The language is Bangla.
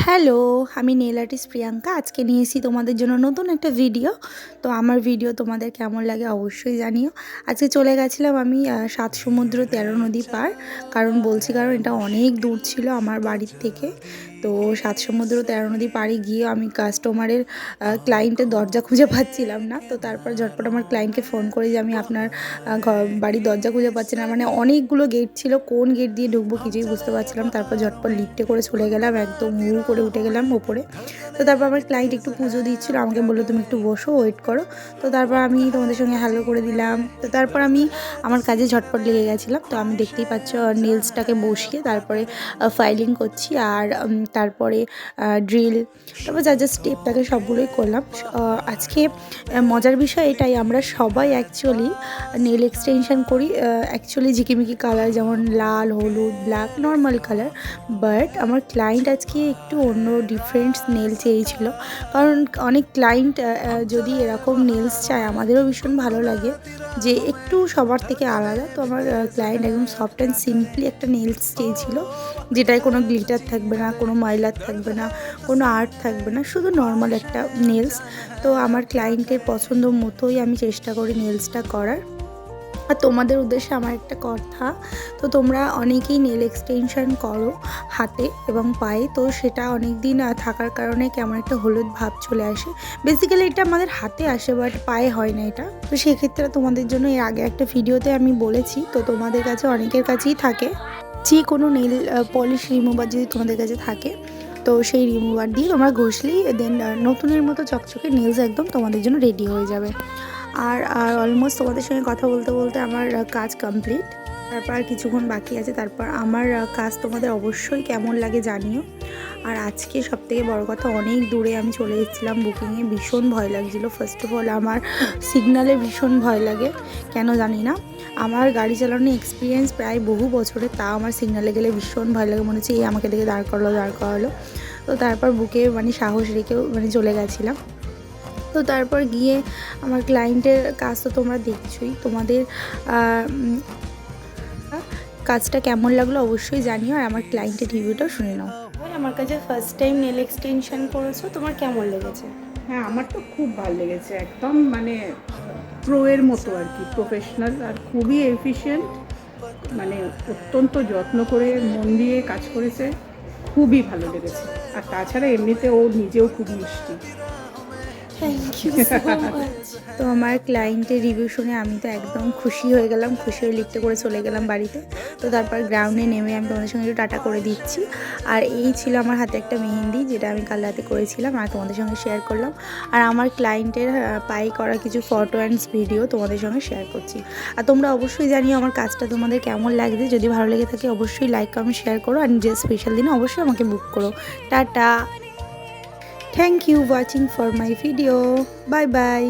হ্যালো, আমি নেল আর্টিস্ট প্রিয়াঙ্কা। আজকে নিয়ে এসেছি তোমাদের জন্য নতুন একটা ভিডিও। তো আমার ভিডিও তোমাদের কেমন লাগে অবশ্যই জানিও। আজকে চলে গেছিলাম আমি ৭ সমুদ্র ১৩ নদী পার। কারণ এটা অনেক দূর ছিল আমার বাড়ির থেকে। তো ৭ সমুদ্র ১৩ নদী পাড়ে গিয়ে আমি কাস্টমারের ক্লায়েন্টের দরজা খুঁজে পাচ্ছিলাম না। তো তারপর ঝটপট আমার ক্লায়েন্টকে ফোন করি যে আমি আপনার বাড়ির দরজা খুঁজে পাচ্ছি না। মানে অনেকগুলো গেট ছিল, কোন গেট দিয়ে ঢুকবো কিছুই বুঝতে পারছিলাম। তারপর ঝটপট লিফটে করে চলে গেলাম, একদম করে উঠে গেলাম ওপরে। তো তারপর আমার ক্লায়েন্ট একটু পুজো দিচ্ছিলো, আমাকে বললো তুমি একটু বসো, ওয়েট করো। তো তারপর আমি তোমাদের সঙ্গে হ্যালো করে দিলাম। তো তারপর আমি আমার কাজে ঝটপট লেগে গেছিলাম। তো আমি দেখতেই পাচ্ছ নেলসটাকে বসিয়ে তারপরে ফাইলিং করছি, আর তারপরে ড্রিল, তারপর যা যা স্টেপ থাকে সবগুলোই করলাম। আজকে মজার বিষয় এটাই, আমরা সবাই অ্যাকচুয়ালি নেল এক্সটেনশন করি অ্যাকচুয়ালি ঝিকিমিকি কালার, যেমন লাল, হলুদ, ব্ল্যাক, নর্মাল কালার। বাট আমার ক্লায়েন্ট আজকে একটু অন্য ডিফারেন্ট নেল চেয়েছিল। কারণ অনেক ক্লায়েন্ট যদি এরকম নেলস চায়, আমাদেরও ভীষণ ভালো লাগে যে একটু সবার থেকে আলাদা। তো আমার ক্লায়েন্ট একদম সফট অ্যান্ড সিম্পলি একটা নেলস চেয়েছিল, যেটায় কোনো গ্লিটার থাকবে না, কোনো মাইলার থাকবে না, কোনো আর্ট থাকবে না, শুধু নর্মাল একটা নেলস। তো আমার ক্লায়েন্টের পছন্দ মতোই আমি চেষ্টা করি নেলসটা করার। আর তোমাদের উদ্দেশ্যে আমার একটা কথা, তো তোমরা অনেকেই নেল এক্সটেনশন করো হাতে এবং পায়ে, তো সেটা অনেক দিন থাকার কারণে কেমন একটা হলুদ ভাব চলে আসে। বেসিক্যালি এটা আমাদের হাতে আসে, বাট পায়ে হয় না এটা। তো সেক্ষেত্রে তোমাদের জন্য এর আগে একটা ভিডিওতে আমি বলেছি, তো তোমাদের কাছে অনেকের কাছেই থাকে যে কোনো নেল পলিশ রিমুভার যদি তোমাদের কাছে থাকে, তো সেই রিমুভার দিয়ে তোমরা ঘষলেই দেন নতুনের মতো চকচকে নেলস একদম তোমাদের জন্য রেডি হয়ে যাবে। আর অলমোস্ট তোমাদের সঙ্গে কথা বলতে বলতে আমার কাজ কমপ্লিট। তারপর আর কিছুক্ষণ বাকি আছে, তারপর আমার কাজ তোমাদের অবশ্যই কেমন লাগে জানিও। আর আজকে সবথেকে বড় কথা, অনেক দূরে আমি চলে এসেছিলাম বুকিংয়ে, ভীষণ ভয় লাগছিলো। ফার্স্ট অফ অল আমার সিগনালে ভীষণ ভয় লাগে, কেন জানি না। আমার গাড়ি চালানোর এক্সপিরিয়েন্স প্রায় বহু বছরের, তাও আমার সিগনালে গেলে ভীষণ ভয় লাগে, মনে হচ্ছে এই আমাকে দেখে দাঁড় করালো। তো তারপর বুকে সাহস রেখেও চলে গেছিলাম। তো তারপর গিয়ে আমার ক্লায়েন্টের কাজ তো তোমরা দেখছোই, তোমাদের কাজটা কেমন লাগলো অবশ্যই জানিও, আর আমার ক্লায়েন্টের রিভিউটাও শুনে নাও। আমার কাছে ফার্স্ট টাইম নেল এক্সটেনশন করেছো, তোমার কেমন লেগেছে? হ্যাঁ, আমার তো খুব ভালো লেগেছে, একদম প্রো এর মতো আর কি, প্রফেশনাল আর খুবই এফিশিয়েন্ট। অত্যন্ত যত্ন করে মন দিয়ে কাজ করেছে, খুবই ভালো লেগেছে। আর তাছাড়া এমনিতে ও নিজেও খুব মিষ্টি। Thank you so much. তো আমার ক্লায়েন্টের রিভিউ শুনে আমি তো একদম খুশি হয়ে গেলাম, খুশি হয়ে লিফটে করে চলে গেলাম বাড়িতে। তো তারপর গ্রাউন্ডে নেমে আমি তোমাদের সঙ্গে একটু টাটা করে দিচ্ছি। আর এই ছিল আমার হাতে একটা মেহেন্দি, যেটা আমি কাল রাতে করেছিলাম আর তোমাদের সঙ্গে শেয়ার করলাম। আর আমার ক্লায়েন্টের পায়ে করা কিছু ফটো অ্যান্ড ভিডিও তোমাদের সঙ্গে শেয়ার করছি। আর তোমরা অবশ্যই জানিও আমার কাজটা তোমাদের কেমন লাগছে। যদি ভালো লেগে থাকে অবশ্যই লাইক কমেন্ট শেয়ার করো, আর নিজের স্পেশাল দিনে অবশ্যই আমাকে বুক করো। Tata. Thank you watching for my video. Bye bye.